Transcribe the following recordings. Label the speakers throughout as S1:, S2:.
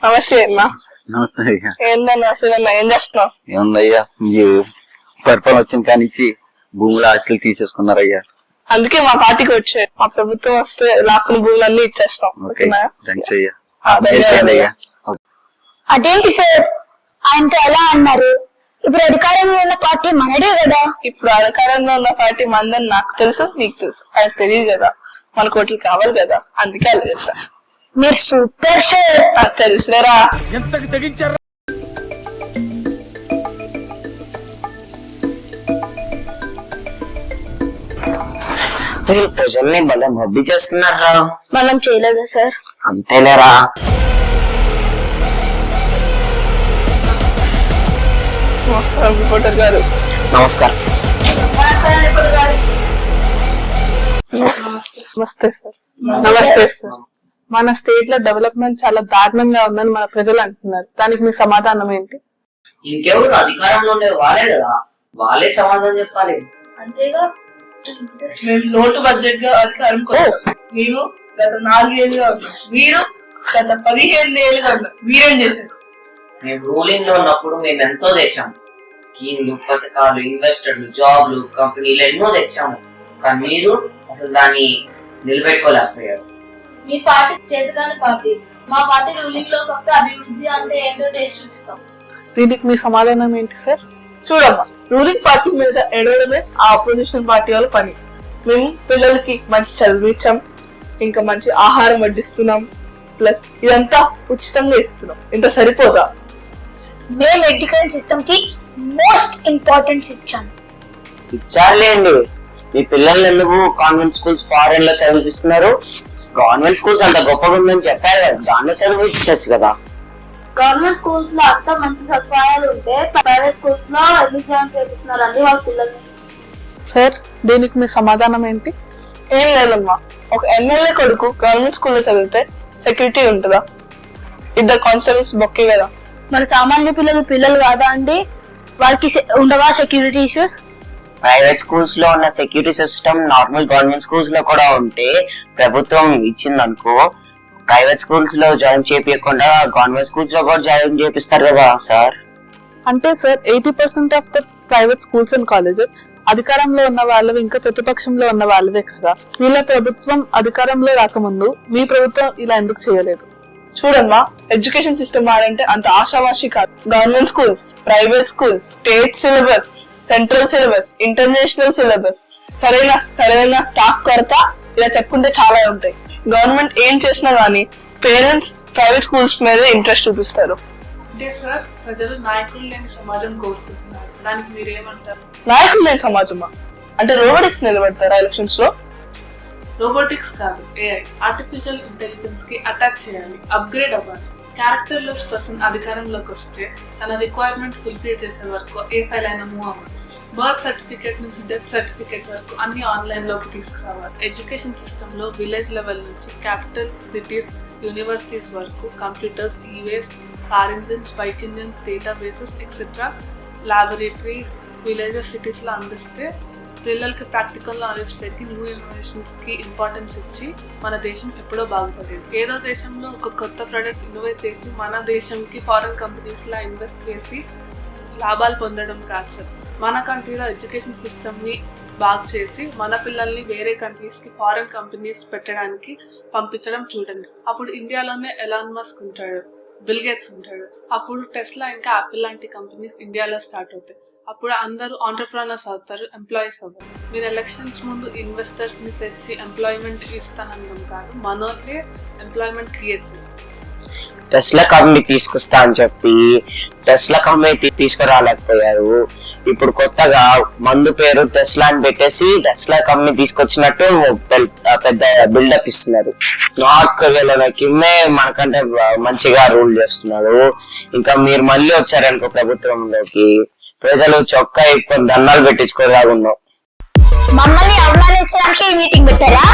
S1: నమస్తే అన్నా.
S2: నమస్తే అయ్యా.
S1: ఏందన్నా అసలు ఏం చేస్తున్నావు?
S2: ఏముందయ్యా, పరిపాలన వచ్చిన కానించి భూములు ఆస్తులు తీసేసుకున్నారయ్యా.
S1: అందుకే మా పార్టీకి వచ్చే మా ప్రభుత్వం వస్తే లాక్కుని భూములన్నీ ఇచ్చేస్తాం.
S2: థ్యాంక్స్ అయ్యా.
S3: అదేంటి సార్ ఆయనతో ఎలా అన్నారు? ఇప్పుడు అధికారంలో ఉన్న పార్టీ మనదే కదా.
S1: ఇప్పుడు అధికారంలో ఉన్న పార్టీ మందని నాకు తెలుసు, నీకు తెలుసు, అది తెలియదు కదా. మన కోట్లు కావాలి కదా, అందుకే అలా చెప్తా.
S3: మీరు సూపర్ సార్.
S1: నాకు తెలుసులేరా.
S4: మీరు ప్రజల్ని భలే మబ్బి చేస్తున్నారా?
S3: మనం చేయలేదా సార్?
S4: అంతేలేరా.
S1: నమస్కారం రిపోర్టర్ గారు.
S4: నమస్కారం.
S1: నమస్తే సార్. నమస్తే సార్. మన స్టేట్ లో డెవలప్మెంట్ చాలా దారుణంగా ఉందని మన ప్రజలు అంటున్నారు. దానికి మీ సమాధానం ఏంటి?
S4: ఇంకెవరు అధికారంలో ఉండేది వాళ్ళే కదా, వాళ్ళే సమాధానం చెప్పాలి.
S3: అంతేగా.
S1: మేము లోటు బడ్జెట్ గా అధికారం మేము గత 4 ఏళ్ళుగా ఉన్నాం, మీరు గత 15 ఏళ్ళుగా ఉన్నారు. మీరేం చేశారు?
S4: మేము రూలింగ్ లో ఉన్నప్పుడు మేము ఎంతో తెచ్చాము. స్కీమ్లు, పథకాలు, ఇన్వెస్టర్లు, జాబ్లు, కంపెనీలు ఎన్నో తెచ్చాము. కానీ మీరు అసలు దాన్ని నిలబెట్టుకోలేకపోయారు.
S5: మీ పార్టీ చేతగాని పార్టీ. మా పార్టీ రూలింగ్ లోకి వస్తే అభివృద్ధి అంటే ఏంటో చేసి చూపిస్తాం.
S1: దీనికి మీ సమాధానం ఏంటి సార్? చూడమ్మా, రూలింగ్ పార్టీ మీద ఎడవడమే ఆ అపోజిషన్ పార్టీ వాళ్ళ పని. మేము పిల్లలకి మంచి చదివించాం, ఇంకా మంచి ఆహారం వడ్డిస్తున్నాం, ప్లస్ ఇదంతా ఉచితంగా ఇస్తున్నాం. ఇంత సరిపోదా?
S3: మేము ఎడ్యుకేషన్ సిస్టమ్ కి మోస్ట్ ఇంపార్టెన్స్ ఇచ్చాము.
S4: ఇచ్చారులేండి. మీ పిల్లల్ని ఎందుకు కాన్వెంట్ స్కూల్స్ ఫారెన్ లో చదివిస్తున్నారు? గవర్నమెంట్ స్కూల్స్ అంత గొప్పగా ఉందని చెప్పారు కదా, దాంట్లో చదివించచ్చు కదా.
S5: గవర్నమెంట్ స్కూల్స్ లో అంతా మంచి సదుపాయాలు ఉంటే ప్రైవేట్ స్కూల్స్ లో ఎందుకు జాయిన్ చేపిస్తున్నారండి వాళ్ళ పిల్లల్ని?
S1: సార్, దీనికి మీ సమాధానం ఏంటి? ఏం లేదమ్మా, ఒక ఎమ్మెల్యే కొడుకు గవర్నమెంట్ స్కూల్లో చదివితే సెక్యూరిటీ ఉంటుందా? 2 కానిస్టేబుల్స్ బొక్కే కదా.
S3: మరి సామాన్య పిల్లలు కాదా అండి? వాళ్ళకి ఉండవా సెక్యూరిటీ ఇష్యూస్?
S4: ప్రైవేట్ స్కూల్స్ లో ఉన్న security system normal government schools లో కూడా ఉంటే ప్రభుత్వం ఇచ్చిందనుకో, ప్రైవేట్ స్కూల్స్ లో జాయిన్ చేపించకుండా గవర్నమెంట్ స్కూల్స్ లో కూడా జాయిన్ చేపిస్తారు కదా సార్.
S1: అంటే sir 80% of the private schools and colleges అధికారంలో ఉన్న వాళ్ళవి, ఇంకా ప్రతిపక్షంలో ఉన్న వాళ్ళవే కదా. వీళ్ళ ప్రభుత్వం అధికారంలో రాకముందు మీ ప్రభుత్వం ఇలా ఎందుకు చేయలేదు? చూడమ్మా, ఎడ్యుకేషన్ సిస్టమ్ వాడంటే అంత ఆశావాషి కాదు. Government schools, private schools, state syllabus, central syllabus, international syllabus, సరైన స్టాఫ్ కొరత, ఇలా చెప్పుకుంటే చాలా ఉంటాయి. గవర్నమెంట్ ఏం చేసినా గానీ పేరెంట్స్ ప్రైవేట్ స్కూల్స్ మీద ఇంట్రెస్ట్ చూపిస్తారు. అంటే సార్, ప్రజలు నాయకులు లేని సమాజం కోరుకుంటున్నారు. దానికి మీరేమంటారు? నాయకులు లేని సమాజమా? అంటే రోబోటిక్స్ నిలబెడతారా ఎలక్షన్స్ లో? రోబోటిక్స్ కాదు, AI, ఆర్టిఫిషియల్ ఇంటెలిజెన్స్ కి అటాక్ చేయాలి, అప్గ్రేడ్ అవ్వాలి. క్యారెక్టర్లెస్ పర్సన్ అధికారంలోకి వస్తే తన రిక్వైర్మెంట్ ఫుల్ఫిల్ చేసే వరకు ఏ ఫైల్ అయినా మూవ్ అవ్వదు. బర్త్ సర్టిఫికేట్ నుంచి డెత్ సర్టిఫికేట్ వరకు అన్ని ఆన్లైన్ లోకి తీసుకురావాలి. ఎడ్యుకేషన్ సిస్టమ్ లో విలేజ్ లెవెల్ నుంచి క్యాపిటల్ సిటీస్, యూనివర్సిటీస్ వరకు computers, EVs, car engines, bike engines, databases etcetera laboratories villages, cities లో అందిస్తే పిల్లలకి ప్రాక్టికల్ నాలెడ్జ్ పెరిగి న్యూ ఇన్నోవేషన్స్ కి ఇంపార్టెన్స్ ఇచ్చి మన దేశం ఎప్పుడో బాగుపడేది. ఏదో దేశంలో ఒక కొత్త ప్రోడక్ట్ ఇన్నోవేట్ చేసి మన దేశంకి ఫారెన్ కంపెనీస్ లా ఇన్వెస్ట్ చేసి లాభాలు పొందడం కాదు సార్. మన కంట్రీలో ఎడ్యుకేషన్ సిస్టమ్ ని బాగు చేసి మన పిల్లల్ని వేరే కంట్రీస్ కి ఫారెన్ కంపెనీస్ పెట్టడానికి పంపించడం చూడండి. అప్పుడు ఇండియాలోనే ఎలాన్ మస్క్ ఉంటాడు, బిల్ గేట్స్ ఉంటాడు. అప్పుడు టెస్లా ఇంకా యాపిల్ లాంటి కంపెనీస్ ఇండియాలో స్టార్ట్ అవుతాయి. అప్పుడు అందరూ ఆంటర్ప్రెనర్స్ అవుతారు, ఎంప్లాయీస్ అవుతారు. మీరు ఎలక్షన్స్ ముందు ఇన్వెస్టర్స్ ని తెచ్చి ఎంప్లాయ్మెంట్ ఇస్తానన్నాం కాదు, మనోళ్ళే ఎంప్లాయ్మెంట్ క్రియేట్ చేస్తారు.
S4: టెస్లా కంపెనీ తీసుకొస్తా అని చెప్పి టెస్లా కంపెనీ తీసుకురాలేకపోయారు. ఇప్పుడు కొత్తగా మందు పేరు టెస్లా అని పెట్టేసి టెస్లా కంపెనీ తీసుకొచ్చినట్టు పెద్ద బిల్డప్ ఇస్తున్నారు. నార్త్ కొరియాలో కిమ్మే మనకంటే మంచిగా రూల్ చేస్తున్నాడు. ఇంకా మీరు మళ్ళీ వచ్చారనుకో ప్రభుత్వంలోకి, ప్రజలు చొక్కా ఎక్కువ దండాలు పెట్టించుకోలేకున్నాం.
S3: మమ్మల్ని అవమానించడానికి మీటింగ్ పెట్టారా?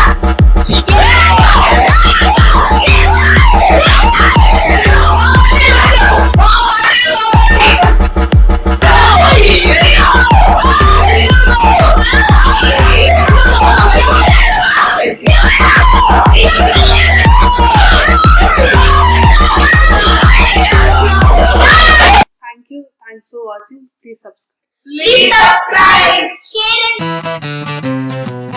S1: Thanks for watching. Please subscribe.
S5: Please subscribe. Share and